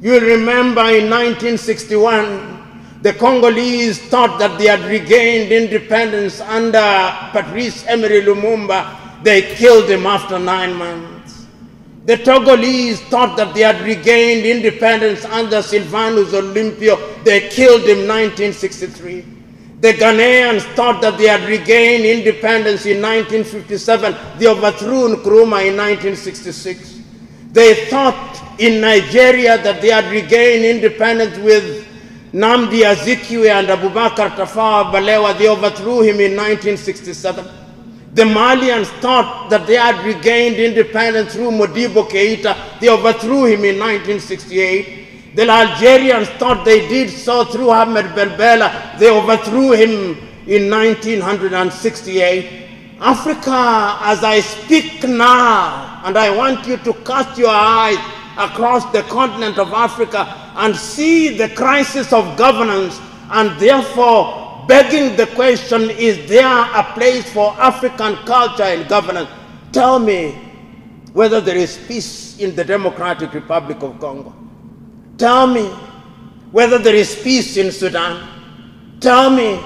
You remember in 1961, the Congolese thought that they had regained independence under Patrice Emery Lumumba. They killed him after 9 months. The Togolese thought that they had regained independence under Sylvanus Olympio. They killed him in 1963. The Ghanaians thought that they had regained independence in 1957. They overthrew Nkrumah in 1966. They thought in Nigeria that they had regained independence with Nnamdi Azikiwe and Abubakar Tafawa Balewa. They overthrew him in 1967. The Malians thought that they had regained independence through Modibo Keita. They overthrew him in 1968. The Algerians thought they did so through Ahmed Belbela. They overthrew him in 1968. Africa, as I speak now, and I want you to cast your eyes across the continent of Africa and see the crisis of governance, and therefore begging the question, is there a place for African culture and governance? Tell me whether there is peace in the Democratic Republic of Congo. Tell me whether there is peace in Sudan. Tell me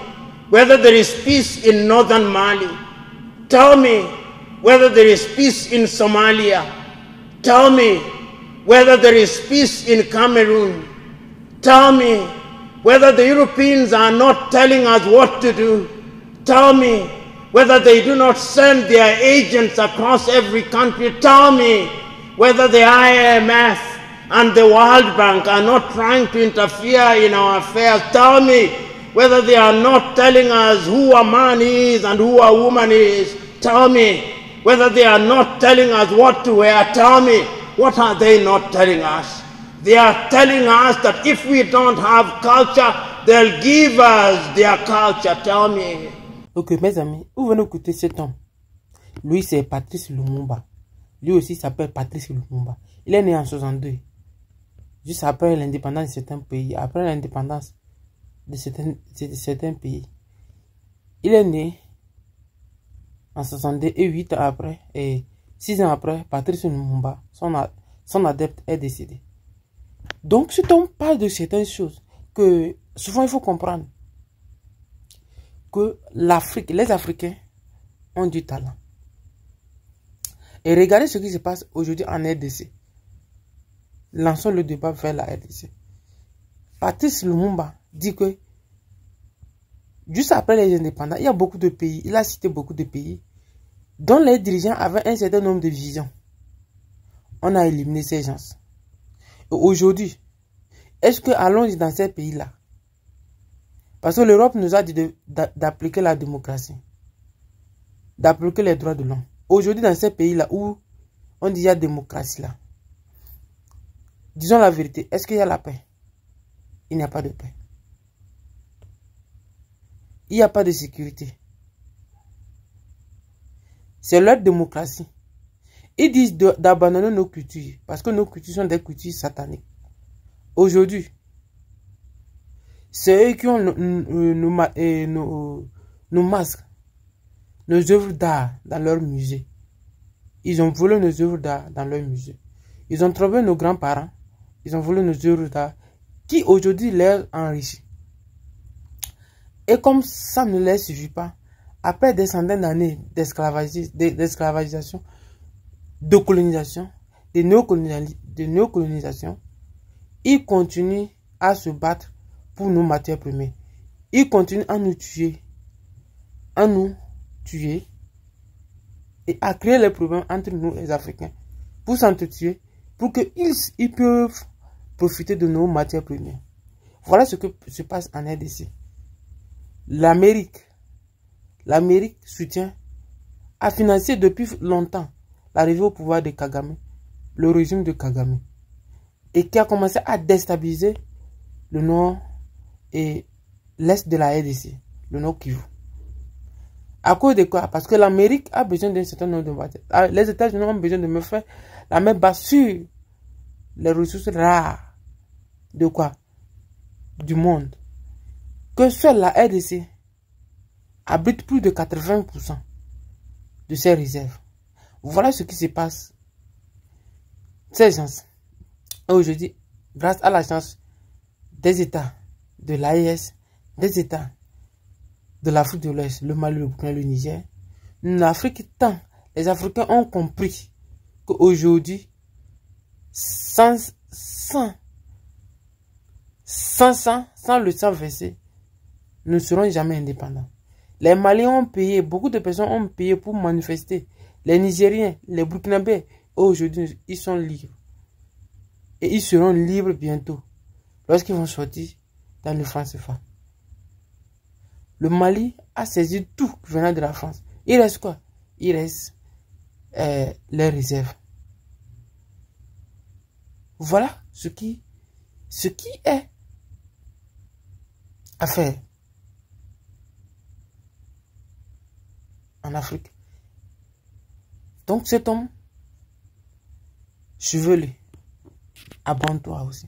whether there is peace in northern Mali. Tell me whether there is peace in Somalia. Tell me whether there is peace in Cameroon. Tell me whether the Europeans are not telling us what to do. Tell me whether they do not send their agents across every country. Tell me whether the IMF and the World Bank are not trying to interfere in our affairs. Tell me whether they are not telling us who a man is and who a woman is. Tell me whether they are not telling us what to wear. Tell me, what are they not telling us? They are telling us that if we don't have culture, they'll give us their culture. Tell me. Ok, mes amis, vous venez écouter cet homme. Lui, c'est Patrice Lumumba. Lui aussi s'appelle Patrice Lumumba. Il est né en 62. Juste après l'indépendance de certains pays. Après l'indépendance de certains pays. Il est né en 62 et 8 ans après, et 6 ans après, Patrice Lumumba, son adepte, est décédé. Donc, si on parle de certaines choses, que souvent il faut comprendre que l'Afrique, les Africains ont du talent. Et regardez ce qui se passe aujourd'hui en RDC. Lançons le débat vers la RDC. Patrice Lumumba dit que juste après les indépendants, il y a beaucoup de pays, il a cité beaucoup de pays dont les dirigeants avaient un certain nombre de visions. On a éliminé ces gens. Aujourd'hui, est-ce que allons dans ces pays-là? Parce que l'Europe nous a dit d'appliquer la démocratie, d'appliquer les droits de l'homme. Aujourd'hui, dans ces pays-là où on dit qu'il y a démocratie là, disons la vérité, est-ce qu'il y a la paix? Il n'y a pas de paix. Il n'y a pas de sécurité. C'est leur démocratie. Ils disent d'abandonner nos cultures, parce que nos cultures sont des cultures sataniques. Aujourd'hui, c'est eux qui ont nos masques, nos œuvres d'art dans leur musée. Ils ont volé nos œuvres d'art dans leur musée. Ils ont trouvé nos grands-parents, ils ont volé nos œuvres d'art, qui aujourd'hui les enrichissent. Et comme ça ne les suffit pas, après des centaines d'années d'esclavagisation, de colonisation, de néocolonisation, ils continuent à se battre pour nos matières premières. Ils continuent à nous tuer, et à créer les problèmes entre nous les Africains, pour s'entretuer, pour qu'ils peuvent profiter de nos matières premières. Voilà ce que se passe en RDC. L'Amérique soutient, a financé depuis longtemps l'arrivée au pouvoir de Kagame, le régime de Kagame, et qui a commencé à déstabiliser le nord et l'est de la RDC, le nord Kivu. À cause de quoi? Parce que l'Amérique a besoin d'un certain nombre de matières. Les États-Unis ont besoin de me faire la main basse sur les ressources rares de quoi? Du monde. Que seule la RDC abrite plus de 80% de ses réserves. Voilà ce qui se passe. Ces gens, aujourd'hui, grâce à la chance des États de l'AES, des États de l'Afrique de l'Ouest, le Mali, le Burkina, le Niger, l'Afrique tant, les Africains ont compris qu'aujourd'hui, sans le sang versé, nous ne serons jamais indépendants. Les Maliens ont payé, beaucoup de personnes ont payé pour manifester. Les Nigériens, les Burkinabés, aujourd'hui, ils sont libres. Et ils seront libres bientôt, lorsqu'ils vont sortir dans le franc CFA. Le Mali a saisi tout venant de la France. Il reste quoi? Il reste les réserves. Voilà ce qui est à faire en Afrique. Donc cet homme chevelu, abonne-toi aussi.